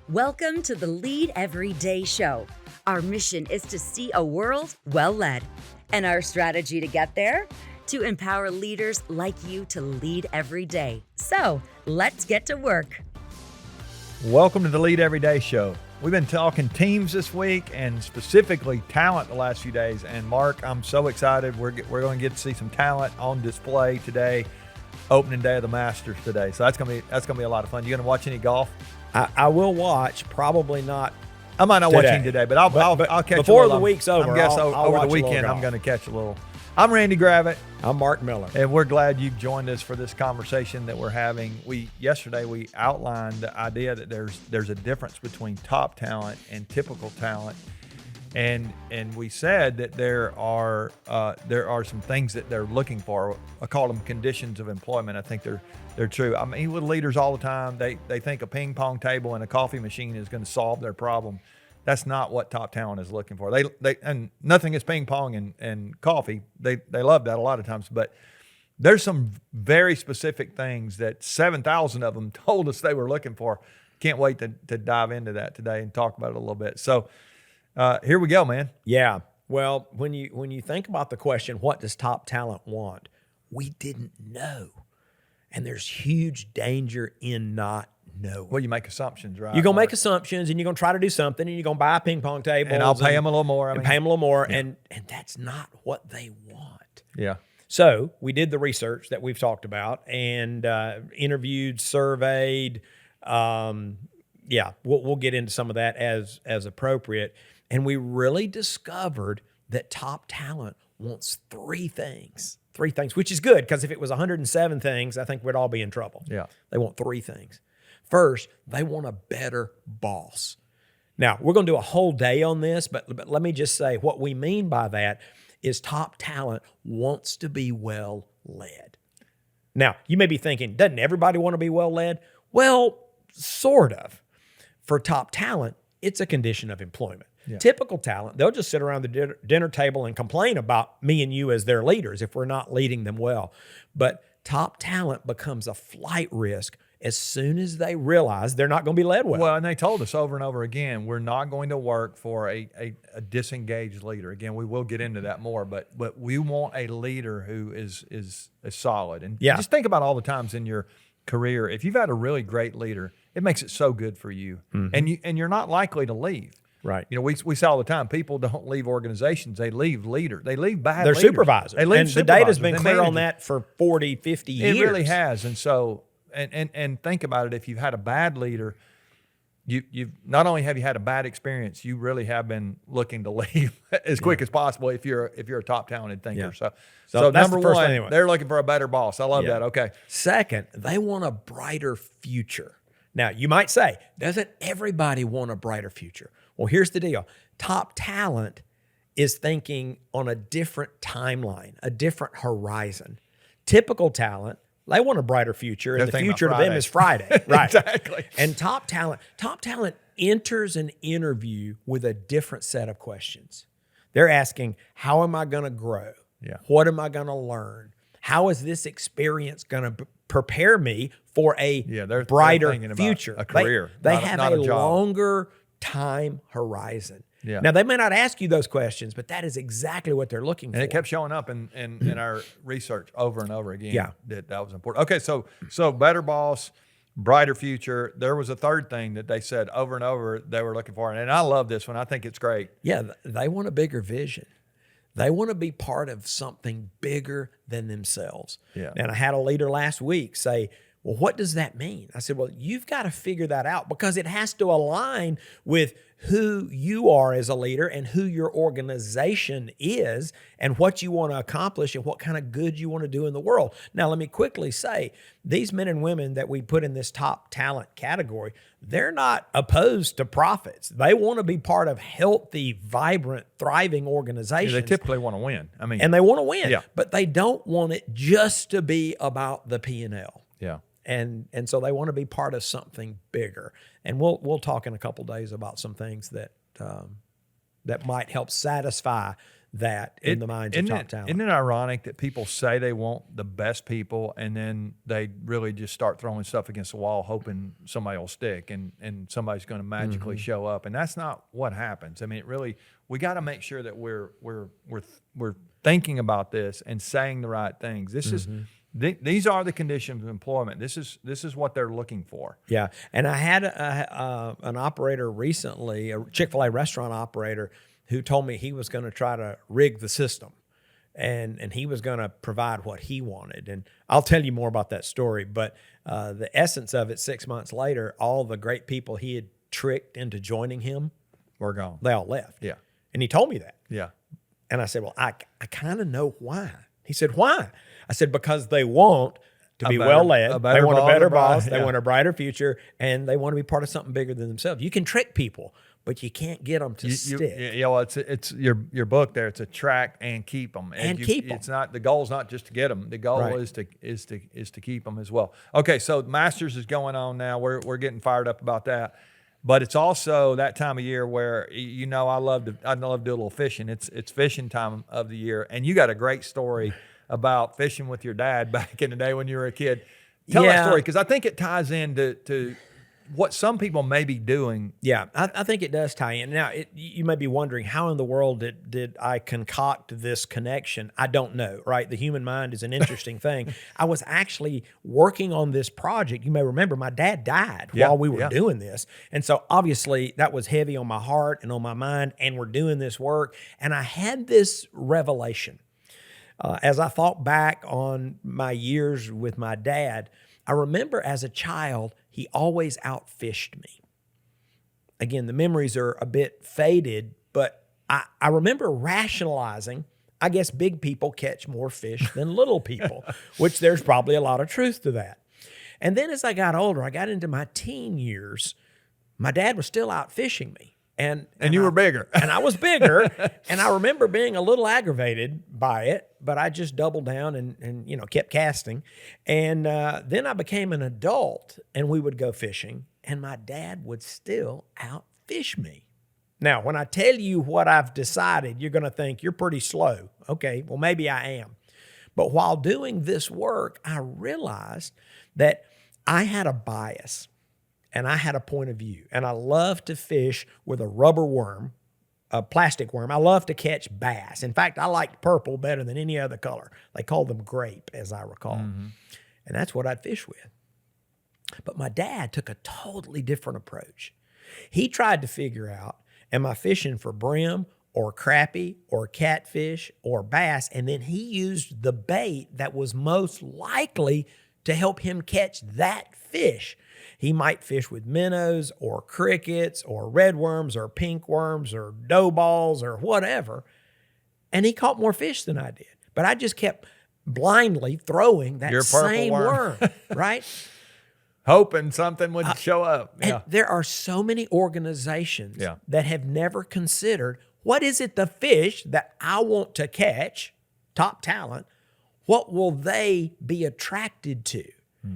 Welcome to the Lead Every Day show. Our mission is to see a world well led. And our strategy to get there? To empower leaders like you to lead every day. So let's get to work. Welcome to the Lead Every Day show. We've been talking teams this week and specifically talent the last few days. And Mark, I'm so excited. We're going to get to see some talent on display today. Opening day of the Masters today. So that's going to be a lot of fun. You going to watch any golf? I will watch, probably not. I might not watch any today, but I'll catch before a little. The week's over. I'll over watch the weekend, a I'm going to catch a little. I'm Randy Gravitt. I'm Mark Miller. And we're glad you've joined us for this conversation that we're having. Yesterday we outlined the idea that there's a difference between top talent and typical talent. And we said that there are some things that they're looking for. I call them conditions of employment. I think they're true. I mean, with leaders all the time, they think a ping pong table and a coffee machine is going to solve their problem. That's not what top talent is looking for. They and nothing is ping pong and coffee. They love that a lot of times, but there's some very specific things that 7,000 of them told us they were looking for. Can't wait to dive into that today and talk about it a little bit. So. Here we go, man. Yeah. Well, when you think about the question, what does top talent want? We didn't know. And there's huge danger in not knowing. Well, you make assumptions, right? You're going to make assumptions, and you're going to try to do something, and you're going to buy a ping pong table. And I'll pay them a little more. Pay them a little more, yeah. And that's not what they want. Yeah. So we did the research that we've talked about and interviewed, surveyed. Yeah, we'll get into some of that as appropriate. And we really discovered that top talent wants three things, which is good because if it was 107 things, I think we'd all be in trouble. Yeah. They want three things. First, they want a better boss. Now, we're going to do a whole day on this, but let me just say what we mean by that is top talent wants to be well led. Now, you may be thinking, doesn't everybody want to be well led? Well, sort of. For top talent, it's a condition of employment. Yeah. Typical talent, they'll just sit around the dinner table and complain about me and you as their leaders if we're not leading them well. But top talent becomes a flight risk as soon as they realize they're not going to be led well. Well, and they told us over and over again, we're not going to work for a disengaged leader. Again, we will get into that more, but we want a leader who is solid. And just think about all the times in your career, if you've had a really great leader, it makes it so good for you. Mm-hmm. And you're not likely to leave. Right. You know, we say all the time, people don't leave organizations. They leave leaders. They leave bad They're leaders. Supervisors. They leave and supervisors. The data's been clear on that for 40, 50 years. It really has. And so, and think about it. If you've had a bad leader, you've not only have you had a bad experience, you really have been looking to leave as quick as possible if you're a top talented thinker. Yeah. So that's number the first one, thing they're looking for a better boss. I love that. Okay. Second, they want a brighter future. Now, you might say, doesn't everybody want a brighter future? Well, here's the deal. Top talent is thinking on a different timeline, a different horizon. Typical talent, they want a brighter future, and the future to them is Friday. Right. Exactly. And top talent enters an interview with a different set of questions. They're asking, how am I going to grow? Yeah. What am I going to learn? How is this experience going to prepare me for a brighter future? A career. They have a longer time horizon. Yeah. Now, they may not ask you those questions, but that is exactly what they're looking for. And it kept showing up in our research over and over again. Yeah. That was important. Okay, so better boss, brighter future. There was a third thing that they said over and over they were looking for, and I love this one. I think it's great. Yeah, they want a bigger vision. They want to be part of something bigger than themselves. Yeah. And I had a leader last week say, well, what does that mean? I said, well, you've got to figure that out because it has to align with who you are as a leader and who your organization is and what you want to accomplish and what kind of good you want to do in the world. Now, let me quickly say, these men and women that we put in this top talent category, they're not opposed to profits. They want to be part of healthy, vibrant, thriving organizations. Yeah, they typically want to win. And they want to win, yeah. But they don't want it just to be about the P&L. Yeah. And so they want to be part of something bigger. And we'll talk in a couple days about some things that that might help satisfy that in the minds of top talent. Isn't it ironic that people say they want the best people and then they really just start throwing stuff against the wall hoping somebody will stick and somebody's going to magically show up? And that's not what happens. I mean, we got to make sure that we're thinking about this and saying the right things. This is these are the conditions of employment. This is what they're looking for. Yeah, and I had an operator recently, a Chick-fil-A restaurant operator, who told me he was going to try to rig the system, and he was going to provide what he wanted. And I'll tell you more about that story. But the essence of it, 6 months later, all the great people he had tricked into joining him, We're gone. they all left. Yeah. And he told me that. Yeah. And I said, well, I kind of know why. He said, why? I said, because they want to be well led. They want a better boss. They want a brighter future, and they want to be part of something bigger than themselves. You can trick people, but you can't get them to stick. Yeah, well, it's your book there. It's attract and keep them. Keep them. It's not, the goal is not just to get them. The goal is to keep them as well. Okay, so Masters is going on now. We're getting fired up about that. But it's also that time of year where, I love to do a little fishing. It's fishing time of the year, and you got a great story about fishing with your dad back in the day when you were a kid. Tell that story, because I think it ties into to what some people may be doing. Yeah, I think it does tie in. Now, you may be wondering, how in the world did I concoct this connection? I don't know, right? The human mind is an interesting thing. I was actually working on this project. You may remember my dad died while we were doing this. And so obviously that was heavy on my heart and on my mind, and we're doing this work. And I had this revelation. As I thought back on my years with my dad, I remember as a child, he always outfished me. Again, the memories are a bit faded, but I remember rationalizing, I guess big people catch more fish than little people, which there's probably a lot of truth to that. And then as I got older, I got into my teen years, my dad was still out fishing me. And you were bigger. And I was bigger. And I remember being a little aggravated by it, but I just doubled down and kept casting. And then I became an adult, and we would go fishing, and my dad would still outfish me. Now, when I tell you what I've decided, you're going to think you're pretty slow. Okay, well, maybe I am. But while doing this work, I realized that I had a bias. And I had a point of view. And I love to fish with a rubber worm, a plastic worm. I love to catch bass. In fact, I liked purple better than any other color. They called them grape, as I recall. And that's what I'd fish with. But my dad took a totally different approach. He tried to figure out, am I fishing for brim or crappie or catfish or bass? And then he used the bait that was most likely to help him catch that fish. He might fish with minnows or crickets or red worms or pink worms or dough balls or whatever. And he caught more fish than I did. But I just kept blindly throwing that same worm, right? Hoping something would show up. And there are so many organizations that have never considered, what is it, the fish that I want to catch, top talent, what will they be attracted to?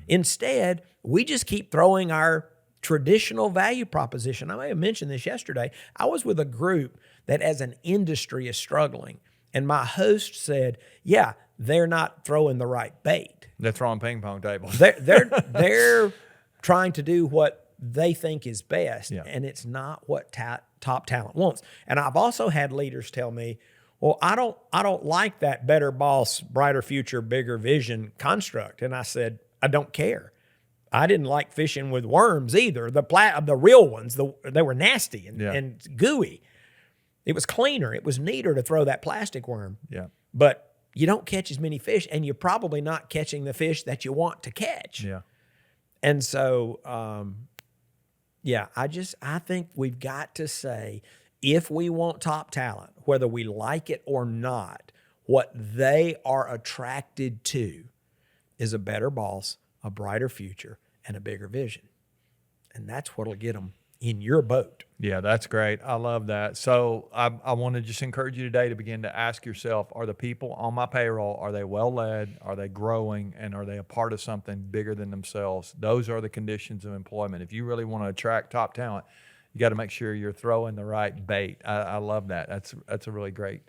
Instead, we just keep throwing our traditional value proposition. I may have mentioned this yesterday. I was with a group that as an industry is struggling, and my host said, yeah, they're not throwing the right bait. They're throwing ping pong tables. They're trying to do what they think is best, and it's not what top talent wants. And I've also had leaders tell me, well, I don't like that better boss, brighter future, bigger vision construct. And I said, I don't care. I didn't like fishing with worms either. The real ones, they were nasty and gooey. It was cleaner. It was neater to throw that plastic worm. Yeah. But you don't catch as many fish, and you're probably not catching the fish that you want to catch. Yeah. And so, I think we've got to say, if we want top talent, whether we like it or not, what they are attracted to is a better boss, a brighter future, and a bigger vision. And that's what'll get them in your boat. Yeah, that's great. I love that. So I want to just encourage you today to begin to ask yourself, are the people on my payroll, are they well-led? Are they growing? And are they a part of something bigger than themselves? Those are the conditions of employment. If you really want to attract top talent, you got to make sure you're throwing the right bait. I love that. That's a really great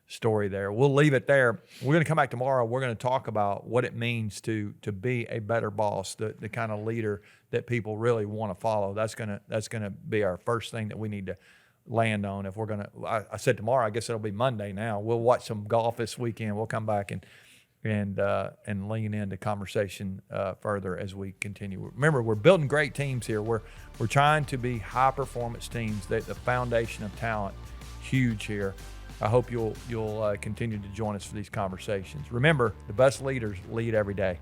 story there. We'll leave it there. We're going to come back tomorrow. We're going to talk about what it means to be a better boss, the kind of leader that people really want to follow. That's going to be our first thing that we need to land on. If we're going to, I said tomorrow, I guess it'll be Monday now. We'll watch some golf this weekend. We'll come back and lean into conversation further as we continue. Remember, we're building great teams here. We're trying to be high performance teams. The foundation of talent, huge here. I hope you'll continue to join us for these conversations. Remember, the best leaders lead every day.